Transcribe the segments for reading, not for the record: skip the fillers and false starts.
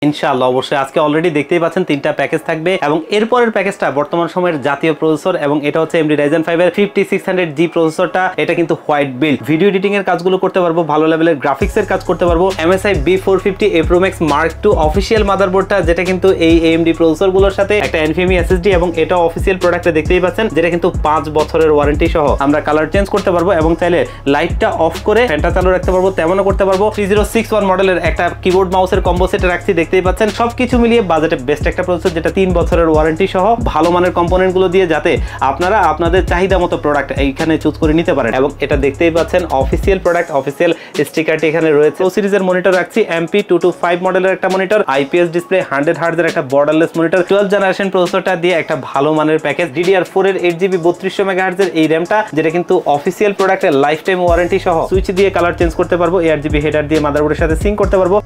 ইনশাআল্লাহ অবশ্যই। আজকে অলরেডি দেখতেই পাচ্ছেন তিনটা প্যাকেজ থাকবে এবং এরপরের প্যাকেজটা বর্তমান সময়ের জাতীয় প্রসেসর এবং এটা হচ্ছে AMD Ryzen 5 এর 5600G প্রসেসরটা। এটা কিন্তু হোয়াইট বিল্ড, ভিডিও এডিটিং এর কাজগুলো করতে পারবো, ভালো লেভেলের গ্রাফিক্স এর কাজ করতে পারবো। MSI B450 Pro Max Mark II official মাদারবোর্ডটা, যেটা কিন্তু এই AMD প্রসেসর গুলোর সাথে একটা NVMe SSD এবং এটা অফিসিয়াল প্রোডাক্টে দেখতেই পাচ্ছেন, যেটা কিন্তু 5 বছরের ওয়ারেন্টি সহ। আমরা কালার চেঞ্জ করতে পারবো এবং চাইলে লাইটটা অফ করে ফ্যানটা চালু রাখতে পারবো, তেমনও করতে পারবো। 3061 মডেলের একটা কিবোর্ড মাউসের কম্বো সেট রাখছি, দেখতেই পাচ্ছেন। সবকিছু মিলিয়ে বাজেটে বেস্ট একটা প্রসেসর, যেটা 3 বছরের ওয়ারেন্টি সহ, ভালো মানের কম্পোনেন্ট গুলো দিয়ে, যাতে আপনারা আপনাদের চাহিদা মতো প্রোডাক্ট এইখানে চুজ করে নিতে পারেন। এবং এটা দেখতেই পাচ্ছেন অফিসিয়াল প্রোডাক্ট, অফিসিয়াল স্টিকারটি এখানে রয়েছে। ও সিরিজের মনিটর রাখছি, MP225 মডেলের একটা মনিটর, IPS ডিসপ্লে, 100 হার্টজ এর একটা বর্ডারলেস মনিটর, 12 জেনারেশন প্রসেসরটা দিয়ে একটা ভালো মানের প্যাকেজ। DDR4 এর 8GB 3200 মেগাহার্টজ এর এই র‍্যামটা, যেটা কিন্তু অফিসিয়াল প্রোডাক্টের লাইফ টাইম ওয়ারেন্টি সহ। সুইচ দিয়ে কালার চেঞ্জ করতে পারবো, ARGB হেডার দিয়ে মাদারবোর্ডের সাথে সিঙ্ক করতে পারবো।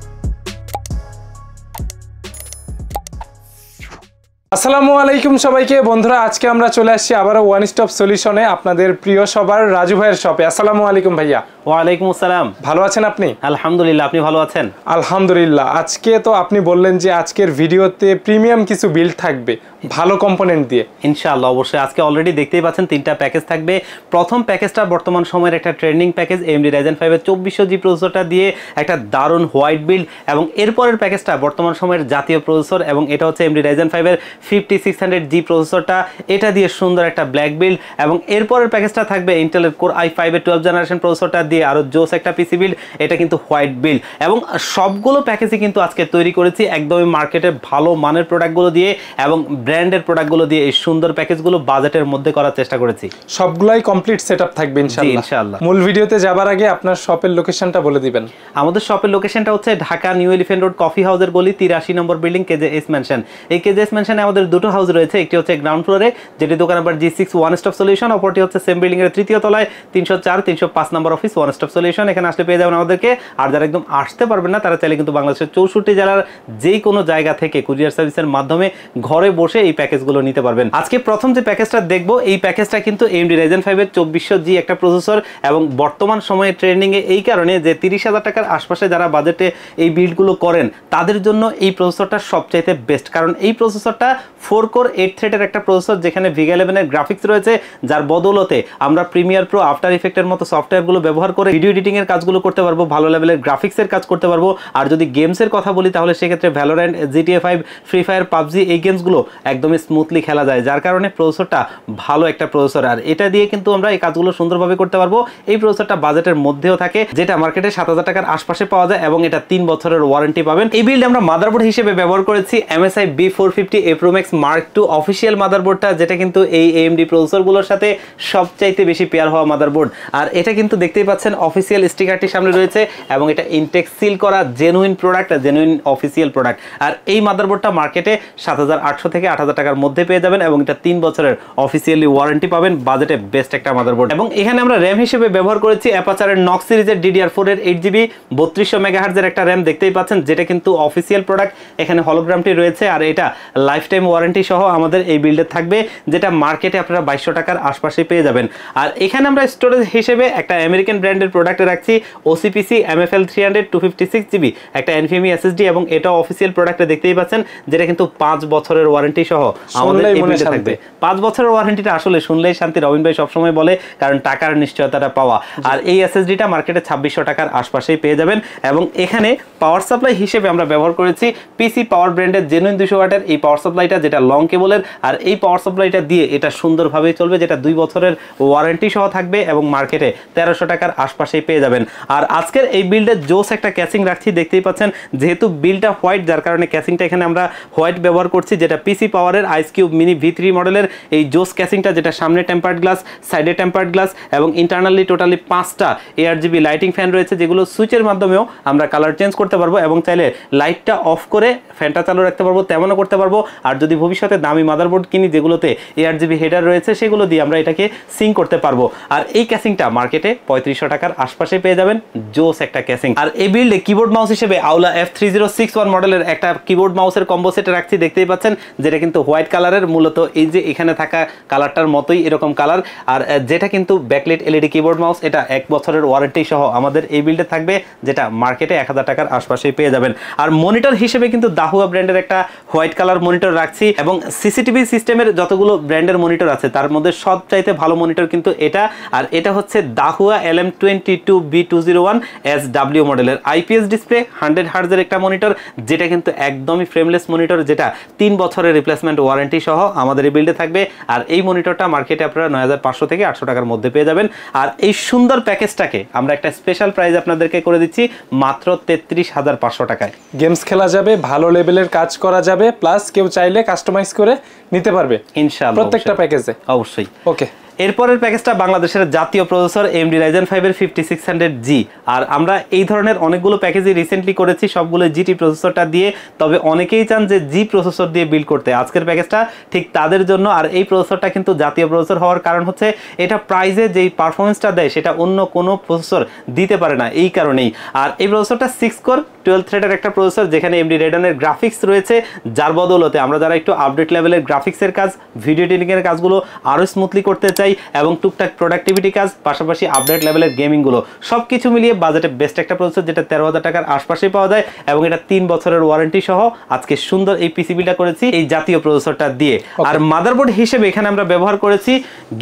আসসালামু আলাইকুম সবাইকে বন্ধুরা, আজকে আমরা চলে আসছি আবারও ওয়ান স্টপ সলিউশনে, আপনাদের প্রিয় সবার রাজু ভাইয়ের শপে। আসসালামু আলাইকুম ভাইয়া। ওয়ালাইকুম আসসালাম। ভালো আছেন আপনি? আলহামদুলিল্লাহ, আপনি ভালো আছেন? আলহামদুলিল্লাহ। আজকে তো আপনি বললেন যে আজকের ভিডিওতে প্রিমিয়াম কিছু বিল্ড থাকবে ভালো কম্পোনেন্ট দিয়ে। ইনশাআল্লাহ অবশ্যই। আজকে অলরেডি দেখতেই পাচ্ছেন তিনটা প্যাকেজ থাকবে। প্রথম প্যাকেজটা বর্তমান সময়ের একটা ট্রেন্ডিং প্যাকেজ, AMD Ryzen 5 এর 2400G প্রসেসরটা দিয়ে একটা দারুণ হোয়াইট বিল্ড। এবং এরপরের প্যাকেজটা বর্তমান সময়ের জাতীয় প্রসেসর এবং এটা হচ্ছে AMD Ryzen 5 এর 5600G প্রসেসরটা, এটা দিয়ে সুন্দর একটা ব্ল্যাক বিল্ড। এবং এরপরের প্যাকেজটা থাকবে ইন্টেলের Core i5 এর 12 জেনারেশন প্রসেসরটা দিয়ে আরো জোস একটা পিসি বিল্ড, এটা কিন্তু হোয়াইট বিল্ড। এবং সবগুলো প্যাকেজই কিন্তু আজকে তৈরি করেছি একদমই মার্কেটের ভালো মানের প্রোডাক্টগুলো দিয়ে এবং ব্র্যান্ডের প্রোডাক্টগুলো দিয়ে। এই সুন্দর প্যাকেজগুলো বাজেটের মধ্যে করার চেষ্টা করেছি। সবগুলাই কমপ্লিট সেটআপ থাকবে ইনশাআল্লাহ। মূল ভিডিওতে যাবার আগে আপনার শপের লোকেশনটা বলে দিবেন। আমাদের শপের লোকেশনটা হচ্ছে Dhaka new elephant road coffee হাউসের গলি 83 নম্বর বিল্ডিং, KJS ম্যানশন। এই KJS ম্যানশনে আমাদের দুটো হাউস রয়েছে, একটি হচ্ছে গ্রাউন্ড ফ্লোরে, যেটি দোকান number G6 one stop solution, অপরটি হচ্ছে সেম বিল্ডিং এর তৃতীয় তলায় 304 305 নম্বর অফিস ওয়ান স্টপ সলিউশন। এখানে আসলে পেয়ে যাবেন আমাদেরকে। আর যারা একদম আসতে পারবেন না, তারা চাইলে কিন্তু বাংলাদেশের 64 জেলার যে কোনো জায়গা থেকে কুরিয়ার সার্ভিসের মাধ্যমে ঘরে বসে এই প্যাকেজগুলো নিতে পারবেন। আজকে প্রথম যে প্যাকেজটা দেখবো, এই প্যাকেজটা কিন্তু AMD Ryzen 5 এর 2400G একটা প্রসেসর এবং বর্তমান সময়ে ট্রেন্ডিং এ এই কারণে যে 30,000 টাকার আশপাশে যারা বাজেটে এই বিল্ডগুলো করেন, তাদের জন্য এই প্রসেসরটা সবচাইতে বেস্ট। কারণ এই প্রসেসরটা 4 কোর 8 থ্রেডের একটা প্রসেসর, যেখানে VIGA 11 এর গ্রাফিক্স রয়েছে, যার বদৌলতে আমরা প্রিমিয়ার প্রো, আফটার ইফেক্টের মতো সফটওয়্যারগুলো ব্যবহার করে ভিডিও এডিটিং এর কাজগুলো করতে পারবো, ভালো লেভেলের গ্রাফিক্সের কাজ করতে পারবো। আর যদি গেমসের কথা বলি, তাহলে সেক্ষেত্রে Valorant, GTA 5, free fire, PUBG এই গেমসগুলো একদমই স্মুথলি খেলা যায়, যার কারণে প্রসেসরটা ভালো একটা প্রসেসর। আর এটা দিয়ে কিন্তু আমরা এই কাজগুলো সুন্দরভাবে করতে পারবো। এই প্রসেসরটা বাজেটের মধ্যেও থাকে, যেটা মার্কেটে 7,000 টাকার আশপাশে পাওয়া যায় এবং এটা 3 বছরের ওয়ারেন্টি পাবেন। এই বিল্ড আমরা মাদারবোর্ড হিসেবে ব্যবহার করেছি MSI B450 Pro Max Mark II official মাদারবোর্ডটা, যেটা কিন্তু এই AMD প্রসেসরগুলোর সাথে সবচাইতে বেশি পেয়ার হওয়া মাদারবোর্ড। আর এটা কিন্তু দেখতেই পাচ্ছেন অফিসিয়াল স্টিকারটি সামনে রয়েছে এবং এটা ইনটেক্স সিল করা genuine product, genuine official product. আর এই মাদারবোর্ডটা মার্কেটে 7,800 থেকে 8,000 টাকার মধ্যে পেয়ে যাবেন এবং এটা 3 বছরের অফিসিয়ালি ওয়ারেন্টি পাবেন। বাজেটে বেস্ট একটা মাদারবোর্ড। এবং এখানে আমরা র্যাম হিসেবে ব্যবহার করেছি অ্যাপাচারের নক্স সিরিজের DDR4 এর 8GB 3200 মেগাহার্টজের একটা র্যাম, দেখতেই পাচ্ছেন, যেটা কিন্তু অফিসিয়াল প্রোডাক্ট। এখানে হলোগ্রামটি রয়েছে আর এটা লাইফ টাইম ওয়ারেন্টি সহ আমাদের এই বিল্ডে থাকবে, যেটা মার্কেটে আপনারা 2200 টাকার আশপাশে পেয়ে যাবেন। আর এখানে আমরা স্টোরেজ হিসেবে একটা আমেরিকান ব্র্যান্ডের প্রোডাক্টে রাখছি OCPC MFL 300 256GB একটা NVMe SSD এবং এটা অফিসিয়াল প্রোডাক্টে দেখতেই পাচ্ছেন, যেটা কিন্তু 5 বছরের ওয়ারেন্টি সহ আমাদের এই বিল্ডে থাকবে। 5 বছরের ওয়ারেন্টিটা আসলে শুনলেই শান্তি, রবিন ভাই সবসময় বলে, কারণ টাকার নিশ্চয়তাটা পাওয়া। আর এই SSDটা মার্কেটে 2600 টাকার আশপাশেই পেয়ে যাবেন। এবং এখানে পাওয়ার সাপ্লাই হিসেবে আমরা ব্যবহার করেছি PC পাওয়ার ব্র্যান্ডের জেনুইন 200 ওয়াটের এই পাওয়ার সাপ্লাইটা, যেটা লং কেবলের। আর এই পাওয়ার সাপ্লাইটা দিয়ে এটা সুন্দরভাবে চলবে, যেটা 2 বছরের ওয়ারেন্টি সহ থাকবে এবং মার্কেটে 1300 টাকার আশপাশেই পেয়ে যাবেন। আর আজকের এই বিল্ডের জোস একটা ক্যাসিং রাখছি, দেখতেই পাচ্ছেন, যেহেতু বিলটা হোয়াইট, যার কারণে ক্যাসিংটা এখানে আমরা হোয়াইট ব্যবহার করছি, যেটা PC পাওয়ারের আইস কিউব মিনি V3 মডেলের এই জোস ক্যাসিংটা, যেটা সামনে টেম্পার্ড গ্লাস, সাইডে টেম্পার্ড গ্লাস এবং ইন্টারনালি টোটালি 5টা ARGB লাইটিং ফ্যান রয়েছে, যেগুলো সুইচের মাধ্যমেও আমরা কালার চেঞ্জ করতে পারবো এবং চাইলে লাইটটা অফ করে ফ্যানটা চালু রাখতে পারবো, তেমনও করতে পারবো। আর যদি ভবিষ্যতে দামি মাদারবোর্ড কিনি, যেগুলোতে ARGB হেডার রয়েছে, সেগুলো দিয়ে আমরা এটাকে সিঙ্ক করতে পারবো। আর এই ক্যাসিংটা মার্কেটে 3500 টাকার আশপাশে পেয়ে যাবেন জোস একটা ক্যাসিং। আর এই বিল্ডে কিবোর্ড মাউস হিসেবে আউলা F3061 মডেলের একটা কিবোর্ড মাউসের কম্বো সেট রাখছি, দেখতেই পাচ্ছেন, যেটা কিন্তু হোয়াইট কালারের, মূলত এই যে এখানে থাকা কালারটার মতোই এরকম কালার। আর যেটা কিন্তু ব্যাকলাইট এলইডি কিবোর্ড মাউস, এটা 1 বছরের ওয়ারেন্টি সহ আমাদের এই বিল্ডে থাকবে, যেটা মার্কেটে 1000 টাকার আশপাশেই পেয়ে যাবেন। আর মনিটর হিসেবে কিন্তু দাহুয়া ব্র্যান্ডের একটা হোয়াইট কালার মনিটর রাখছি, এবং সিসিটিভি সিস্টেমের যতগুলো ব্র্যান্ডের মনিটর আছে তার মধ্যে সবচাইতে ভালো মনিটর কিন্তু এটা। আর এটা হচ্ছে দাহুয়া LM22B201 SW মডেলের আইপিএস ডিসপ্লে 100 হার্জের একটা মনিটর, যেটা কিন্তু একদমই ফ্রেমলেস মনিটর, যেটা 3 বছরের রিপ্লেসমেন্ট ওয়ারেন্টি সহ আমাদের এই বিল্ডে থাকবে। আর এই মনিটরটা মার্কেটে আপনারা 9500 থেকে 800 টাকার মধ্যে পেয়ে যাবেন। আর এই সুন্দর প্যাকেজটাকে আমরা একটা স্পেশাল প্রাইস আপনাদেরকে করে দিচ্ছি মাত্র 33,500 টাকায়। গেমস খেলা যাবে, ভালো লেভেলের কাজ করা যাবে, প্লাস কেউ চাইলে কাস্টমাইজ করে নিতে পারবে ইনশাআল্লাহ প্রত্যেকটা প্যাকেজে। অবশ্যই। ওকে, এরপরের প্যাকেজটা বাংলাদেশের জাতীয় প্রসেসর AMD Ryzen 5 এর 5600G। আর আমরা এই ধরনের অনেকগুলো প্যাকেজই রিসেন্টলি করেছি, সবগুলো জিটি প্রসেসরটা দিয়ে। তবে অনেকেই চান যে জি প্রসেসর দিয়ে বিল্ড করতে, আজকের প্যাকেজটা ঠিক তাদের জন্য। আর এই প্রসেসরটা কিন্তু জাতীয় প্রসেসর হওয়ার কারণ হচ্ছে এটা প্রাইজে যেই পারফরমেন্সটা দেয় সেটা অন্য কোনো প্রসেসর দিতে পারে না, এই কারণেই। আর এই প্রসেসরটা 6 কোর 12 থ্রেডের একটা প্রসেসর, যেখানে AMD Radeon-এর গ্রাফিক্স রয়েছে, যার বদৌলতে আমরা যারা একটু আপডেট লেভেলের গ্রাফিক্সের কাজ, ভিডিও এডিটিংয়ের কাজগুলো আরও স্মুথলি করতে চাই, এবং টুকটাক প্রোডাক্টিভিটি কাজ, পাশাপাশি আপডেট লেভেলের গেমিংগুলো, সব কিছু মিলিয়ে বাজেটে বেস্ট একটা প্রসেসর, যেটা 13,000 টাকার আশপাশেই পাওয়া যায়, এবং এটা 3 বছরের ওয়ারেন্টি সহ আজকে সুন্দর এই পিসি বিল্ডটা করেছি এই জাতীয় প্রসেসরটা দিয়ে। আর মাদারবোর্ড হিসেবে এখানে আমরা ব্যবহার করেছি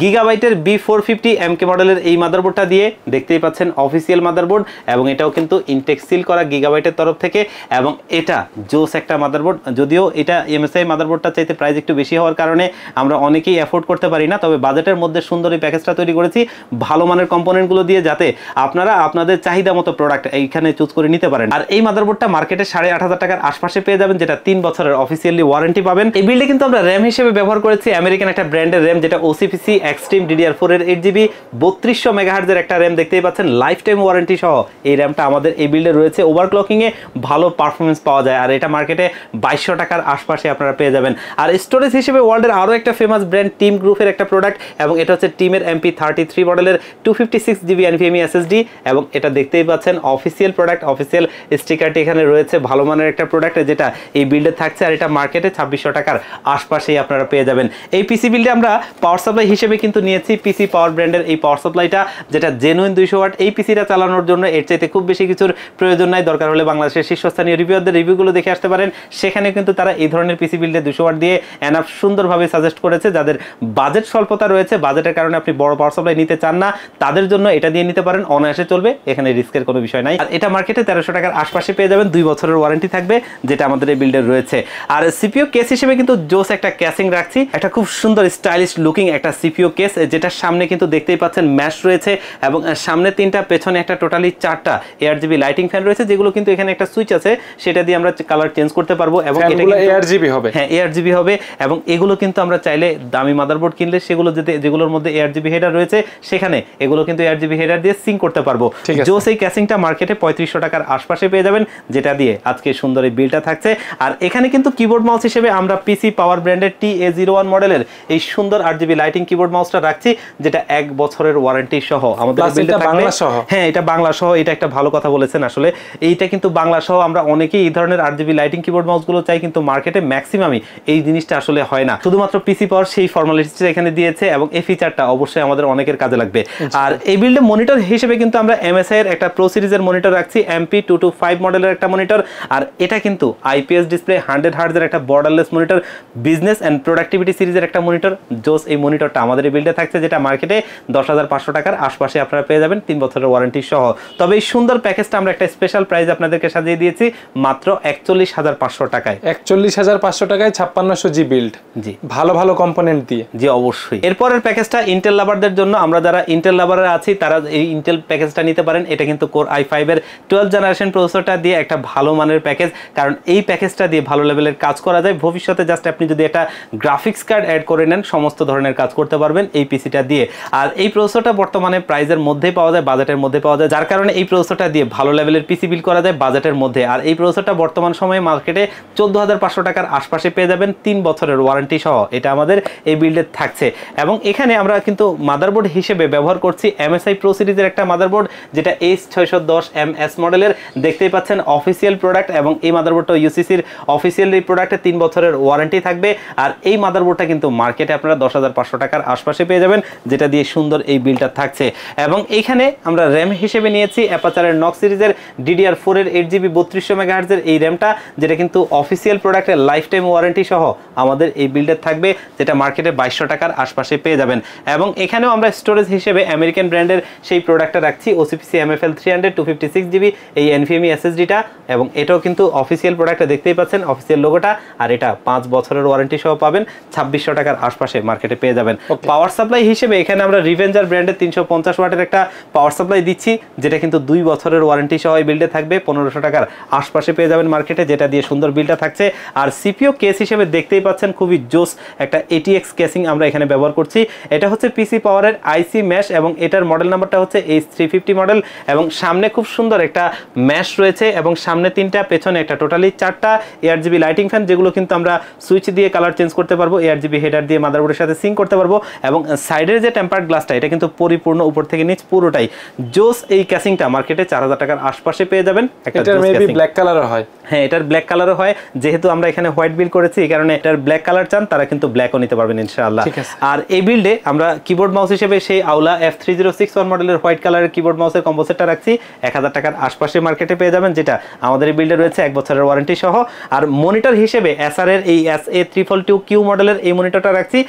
গিগাবাইটের B450 MK মডেলের এই মাদারবোর্ডটা দিয়ে, দেখতেই পাচ্ছেন অফিসিয়াল মাদারবোর্ড, এবং এটাও কিন্তু ইনটেক সিল করা গিগাবাইটের তরফ থেকে। এবং এটা জোস একটা মাদারবোর্ড, যদিও এটা MSI মাদারবোর্ডটা চাইতে প্রাইস একটু বেশি হওয়ার কারণে আমরা অনেকেই অ্যাফোর্ড করতে পারি না, তবে বাজেটের মধ্যে সুন্দর এই প্যাকেজটা তৈরি করেছি ভালো মানের কম্পোনেন্টগুলো দিয়ে, যাতে আপনারা আপনাদের চাহিদা মতো প্রোডাক্ট এইখানে চুজ করে নিতে পারেন। আর এই মাদারবোর্ডটা মার্কেটে 8,500 টাকার আশপাশে পেয়ে যাবেন, যেটা 3 বছরের অফিসিয়ালি ওয়ারেন্টি পাবেন। এই বিল্ডে কিন্তু আমরা র্যাম হিসেবে ব্যবহার করেছি আমেরিকান একটা ব্র্যান্ডের র্যাম, যেটা OCPC Extreme DDR4 এর 8GB 3200 মেগাহার্জের একটা র্যাম, দেখতেই পাচ্ছেন লাইফ টাইম ওয়ারেন্টি সহ এই র্যামটা আমাদের এই বিল্ডে রয়েছে। ওভারক্লকিং এ ভালো পারফরমেন্স পাওয়া যায়, আর এটা মার্কেটে 2200 টাকার আশপাশে আপনারা পেয়ে যাবেন। আর স্টোরেজ হিসেবে ওয়ার্ল্ডের আরো একটা ফেমাস ব্র্যান্ড টিম গ্রুপের একটা প্রোডাক্ট, এবং এটা হচ্ছে টিমের MP33 মডেলের 256GB NVMe SSD, এবং এটা দেখতেই পাচ্ছেন অফিসিয়াল প্রোডাক্ট, অফিসিয়াল স্টিকারটি এখানে রয়েছে, ভালো মানের একটা প্রোডাক্ট, যেটা এই বিল্ডে থাকছে। আর এটা মার্কেটে 2600 টাকার আশপাশেই আপনারা পেয়ে যাবেন। এই পিসি বিল্ডে আমরা পাওয়ার সাপ্লাই হিসেবে কিন্তু নিয়েছি পিসি পাওয়ার ব্র্যান্ডের এই পাওয়ার সাপ্লাইটা, যেটা জেনুইন 200 ওয়াট। এই পিসিটা চালানোর জন্য এর চাইতে খুব বেশি কিছুর প্রয়োজন নাই, দরকার হলে বাংলাদেশের শীর্ষস্থানীয় রিভিউয়ারদের রিভিউগুলো দেখে আসতে পারেন, সেখানে কিন্তু তারা এই ধরনের পিসি বিল্ডে 200 ওয়াট দিয়ে এনাফ সুন্দরভাবে সাজেস্ট করেছে। যাদের বাজেট স্বল্পতা রয়েছে, বাজেটের কারণে আপনি বড় পাওয়ার সাপ্লাই নিতে চান না, তাদের জন্য এটা দিয়ে নিতে পারেন, অনায়াসে চলবে, এখানে রিস্কের কোনো বিষয় নাই। আর এটা মার্কেটে 1300 টাকার আশপাশে পেয়ে যাবেন, 2 বছরের ওয়ারেন্টি থাকবে, যেটা আমাদের এই বিল্ডের রয়েছে। আর সিপিইউ কেস হিসেবে কিন্তু জোস একটা ক্যাসিং রাখছি, একটা খুব সুন্দর স্টাইলিশ লুকিং একটা সিপিইউ কেস, যেটার সামনে কিন্তু দেখতেই পাচ্ছেন ম্যাশ রয়েছে, এবং সামনে 3টা, পেছনে একটা, টোটালি 4টা ARGB লাইটিং ফ্যান রয়েছে, যেগুলো কিন্তু এখানে একটা সুইচ আছে, সেটা দিয়ে আমরা কালার চেঞ্জ করতে পারবো, এবং এটা কিন্তু ARGB হবে। হ্যাঁ, ARGB হবে। এবং এগুলো কিন্তু আমরা চাইলে দামি মাদারবোর্ড কিনলে সেগুলো যেগুলোর মধ্যে ARGB হেডার রয়েছে, সেখানে এগুলো কিন্তু ARGB হেডার দিয়ে সিঙ্ক করতে পারবো। জোস এই ক্যাসিংটা মার্কেটে 3500 টাকার আশপাশে পেয়ে যাবেন, যেটা দিয়ে আজকে সুন্দর এই বিলটা থাকছে। আর এখানে কিন্তু কিবোর্ড মাউস হিসেবে আমরা পিসি পাওয়ার ব্র্যান্ডের TA01 মডেলের এই সুন্দর RGB লাইটিং কিবোর্ড মাউসটা রাখছি, যেটা 1 বছরের ওয়ারেন্টি সহ আমাদের বিলটা থাকবে। হ্যাঁ, এটা বাংলা সহ, এটা একটা ভালো কথা বলেছেন, আসলে এইটা কিন্তু বাংলা সহ। আমরা অনেকেই এই ধরনের RGB লাইটিং কিবোর্ড মাউসগুলো চাই, কিন্তু মার্কেটে ম্যাক্সিমামই এই জিনিসটা আসলে হয় না। শুধুমাত্র পিসি পাওয়ার সেই ফর্মালিটিটা এখানে দিয়েছে, এবং এই ফিচারটা অবশ্যই আমাদের অনেকের কাজে লাগবে। আর এই বিল্ডে মনিটর হিসেবে কিন্তু আমরা MSI এর একটা প্রো সিরিজের মনিটর রাখছি, MP225 মডেলের একটা মনিটর। আর এটা কিন্তু IPS ডিসপ্লে 100 হার্টজের একটা borderless monitor, business and productivity সিরিজের একটা মনিটর। জোস এই মনিটরটা আমাদের এই বিল্ডে থাকছে, যেটা মার্কেটে 10,500 টাকার আশপাশে আপনারা পেয়ে যাবেন, 3 বছরের ওয়ারেন্টি সহ। তবে এই সুন্দর প্যাকেজটা আমরা একটা স্পেশাল প্রাইস আপনাদেরকে সাজিয়ে দিয়েছি মাত্র 41,500 টাকায়। 41,500 টাকায় 5600G বিল্ড, জি, ভালো ভালো কম্পোনেন্ট দিয়ে। জি, অবশ্যই। এরপরের প্যাকেজটা ইন্টেল লাভারদের জন্য, আমরা যারা ইন্টেল লাভারে আছি তারা এই ইন্টেল প্যাকেজটা নিতে পারেন। এটা কিন্তু কোর i5 এর 12th জেনারেশন প্রসেসরটা দিয়ে একটা ভালো মানের প্যাকেজ, কারণ এই প্যাকেজটা দিয়ে ভালো লেভেলের কাজ করা যায়। ভবিষ্যতে জাস্ট আপনি যদি একটা গ্রাফিক্স কার্ড অ্যাড করে নেন, সমস্ত ধরনের কাজ করতে পারবেন এই পিসিটা দিয়ে। আর এই প্রসেসরটা বর্তমানে প্রাইজের মধ্যেই পাওয়া যায়, বাজেটের মধ্যে পাওয়া যায়, যার কারণে এই প্রসেসরটা দিয়ে ভালো লেভেলের পিসি বিল্ড করা যায় বাজেটের মধ্যে। আর এই প্রসেসরটা বর্তমান সময়ে মার্কেটে 14,500 টাকার আশপাশে পেয়ে যাবেন, 3 বছরের ওয়ারেন্টি সহ। এটা আমাদের এই বিল্ডে থাকছে, এবং এখানে এখানে আমরা কিন্তু মাদারবোর্ড হিসেবে ব্যবহার করছি MSI Pro সিরিজের একটা মাদারবোর্ড, যেটা H610MS মডেলের। দেখতেই পাচ্ছেন অফিসিয়াল প্রোডাক্ট, এবং এই মাদারবোর্ডটা ইউসিসির অফিসিয়াল প্রোডাক্টে 3 বছরের ওয়ারেন্টি থাকবে। আর এই মাদারবোর্ডটা কিন্তু মার্কেটে আপনারা 10,500 টাকার আশপাশে পেয়ে যাবেন, যেটা দিয়ে সুন্দর এই বিলটা থাকছে। এবং এইখানে আমরা র্যাম হিসেবে নিয়েছি অ্যাপাচারের নক সিরিজের DDR4 এর 8GB 3200 MHz এর এই র্যামটা, যেটা কিন্তু অফিসিয়াল প্রোডাক্টের লাইফ টাইম ওয়ারেন্টি সহ আমাদের এই বিল্ডের থাকবে, যেটা মার্কেটে 2200 টাকার আশপাশে পেয়ে যাবেন। এবং এখানেও আমরা স্টোরেজ হিসেবে আমেরিকান ব্র্যান্ডের সেই প্রোডাক্টটা রাখছি, OCPC MFL 300 256GB এই NVMe SSD-টা, এবং এটাও কিন্তু অফিসিয়াল প্রোডাক্টে দেখতেই পাচ্ছেন অফিসিয়াল লোগোটা। আর এটা 5 বছরের ওয়ারেন্টি সহ পাবেন, 2600 টাকার আশপাশে মার্কেটে পেয়ে যাবেন। পাওয়ার সাপ্লাই হিসেবে এখানে আমরা রিভেঞ্জার ব্র্যান্ডের 350 ওয়াটের একটা পাওয়ার সাপ্লাই দিচ্ছি, যেটা কিন্তু 2 বছরের ওয়ারেন্টি সহ এই বিল্ডে থাকবে, 1500 টাকার আশপাশে পেয়ে যাবেন মার্কেটে, যেটা দিয়ে সুন্দর বিলটা থাকছে। আর সিপিইউ কেস হিসেবে দেখতেই পাচ্ছেন খুবই জোস একটা ATX কেসিং আমরা এখানে ব্যবহার করছি। এটা হচ্ছে PC পাওয়ারের IC ম্যাশ, এবং এটার মডেল নাম্বারটা হচ্ছে H350 মডেল। এবং সামনে খুব সুন্দর একটা ম্যাশ রয়েছে, এবং সামনে 3টা, পেছনে একটা, টোটালি 4টা ARGB লাইটিং ফ্যান, যেগুলো কিন্তু আমরা সুইচ দিয়ে কালার চেঞ্জ করতে পারবো, ARGB হেডার দিয়ে মাদারবোর্ডের সাথে সিঙ্ক করতে পারবো। এবং সাইডের যে টেম্পার্ড গ্লাসটা, এটা কিন্তু পরিপূর্ণ উপর থেকে নিচ পুরোটাই জোস। এই ক্যাসিংটা মার্কেটে 4000 টাকার আশপাশে পেয়ে যাবেন। এটা মেবি ব্ল্যাক কালারও হয়। হ্যাঁ, এটার ব্ল্যাক কালারও হয়, যেহেতু আমরা এখানে হোয়াইট বিল করেছি, এই কারণে এটার ব্ল্যাক কালার চান তারা কিন্তু ব্ল্যাকও নিতে পারবেন ইনশাআল্লাহ। আর এই বিল্ডে আমরা কিবোর্ড মাউস হিসেবে সেই আউলা F3061 মডেলের হোয়াইট কালারের কিবোর্ড মাউসের কম্পোসেটটা রাখছি, 1000 টাকার আশপাশে মার্কেটে পেয়ে যাবেন, যেটা আমাদের এই বিল্ডে রয়েছে 1 বছরের ওয়ারেন্টি সহ। আর মনিটর হিসেবে এসার এর এই SA342Q মডেলের এই মনিটরটা রাখছি,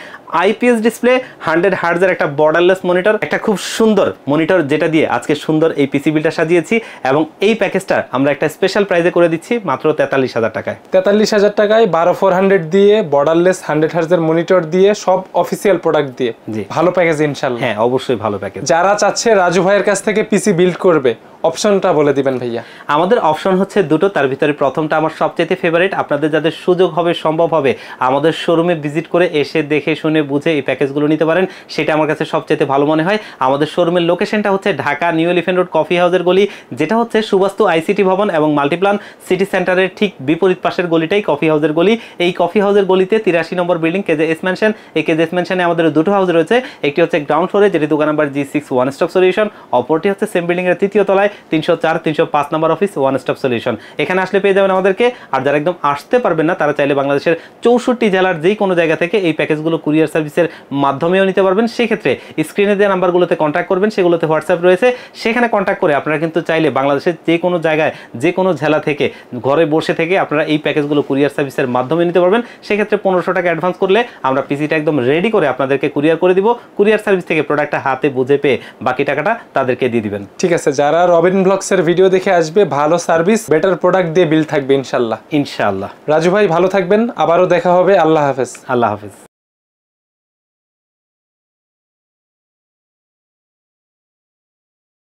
IPS ডিসপ্লে 100 হার্জ এর একটা বর্ডারলেস মনিটর, একটা খুব সুন্দর মনিটর, যেটা দিয়ে আজকে সুন্দর এই পিসি বিলটা সাজিয়েছি। এবং এই প্যাকেজটা আমরা একটা স্পেশাল প্রাইসে করে দিচ্ছি মাত্র 43,000 টাকায়। 43,000 টাকায় 12400 দিয়ে বর্ডারলেস 100 হার্জ এর মনিটর দিয়ে সব অফিসিয়াল প্রোডাক্ট দিয়ে, ভালো প্যাকেজ ইনশাআল্লাহ। হ্যাঁ, অবশ্যই ভালো প্যাকেজ। যারা চাচ্ছে রাজু ভাইয়ের কাছ থেকে পিসি বিল্ড করবে, অপশনটা বলে দিবেন ভাইয়া। আমাদের অপশন হচ্ছে দুটো, তার ভিতরে প্রথমটা আমার সবচেয়ে ফেভারিট। আপনাদের যাদের সুযোগ হবে, সম্ভব হবে, আমাদের শোরুমে ভিজিট করে এসে দেখে শুনে বুঝে এই প্যাকেজগুলো নিতে পারেন, সেটা আমার কাছে সবচেয়ে ভালো মনে হয়। আমাদের শোরুমের লোকেশনটা হচ্ছে Dhaka new elephant road coffee হাউসের গলি, যেটা হচ্ছে সুবাস্তু ICT ভবন এবং মাল্টিপ্লান সিটি সেন্টারের ঠিক বিপরীত পাশের গলিটাই কফি হাউসের গলি। এই কফি হাউসের গলিতে 83 নম্বর বিল্ডিং KJS ম্যানশন। এই KJS ম্যানশনে আমাদের দুটো হাউস রয়েছে, একটি হচ্ছে গ্রাউন্ড ফ্লোরে, যেটি দোকান number G6 one stop solution, অপরটি হচ্ছে সেম বিল্ডিং এর 3য় তলায় 304 305 নম্বর অফিস ওয়ান স্টপ সলিউশন। এখানে আসলে পেয়ে যাবেন আমাদেরকে। আর যারা একদম আসতে পারবেন না, তারা চাইলে বাংলাদেশের 64 জেলার যেই কোনো জায়গা থেকে এই প্যাকেজগুলো কুরিয়ার সার্ভিসের মাধ্যমেও নিতে পারবেন। সেক্ষেত্রে স্ক্রিনে দেওয়া নাম্বারগুলোতে কন্ট্যাক্ট করবেন, সেগুলোতে হোয়াটসঅ্যাপ রয়েছে, সেখানে কন্ট্যাক্ট করে আপনারা কিন্তু চাইলে বাংলাদেশের যে কোনো জায়গায় যে কোনো জেলা থেকে ঘরে বসে থেকে আপনারা এই প্যাকেজগুলো কুরিয়ার সার্ভিসের মাধ্যমে নিতে পারবেন। সেক্ষেত্রে 1500 টাকা অ্যাডভান্স করলে আমরা পিসিটা একদম রেডি করে আপনাদেরকে কুরিয়ার করে দিব। কুরিয়ার সার্ভিস থেকে প্রোডাক্টটা হাতে বুঝে পেয়ে বাকি টাকাটা তাদেরকে দিয়ে দিবেন। ঠিক আছে, যারা রবিন ব্লগসের ভিডিও দেখে আসবে, ভালো সার্ভিস, বেটার প্রোডাক্ট দিয়ে বিল থাকবে ইনশাআল্লাহ। ইনশাআল্লাহ। রাজু ভাই ভালো থাকবেন, আবারও দেখা হবে। আল্লাহ হাফেজ। আল্লাহ হাফেজ।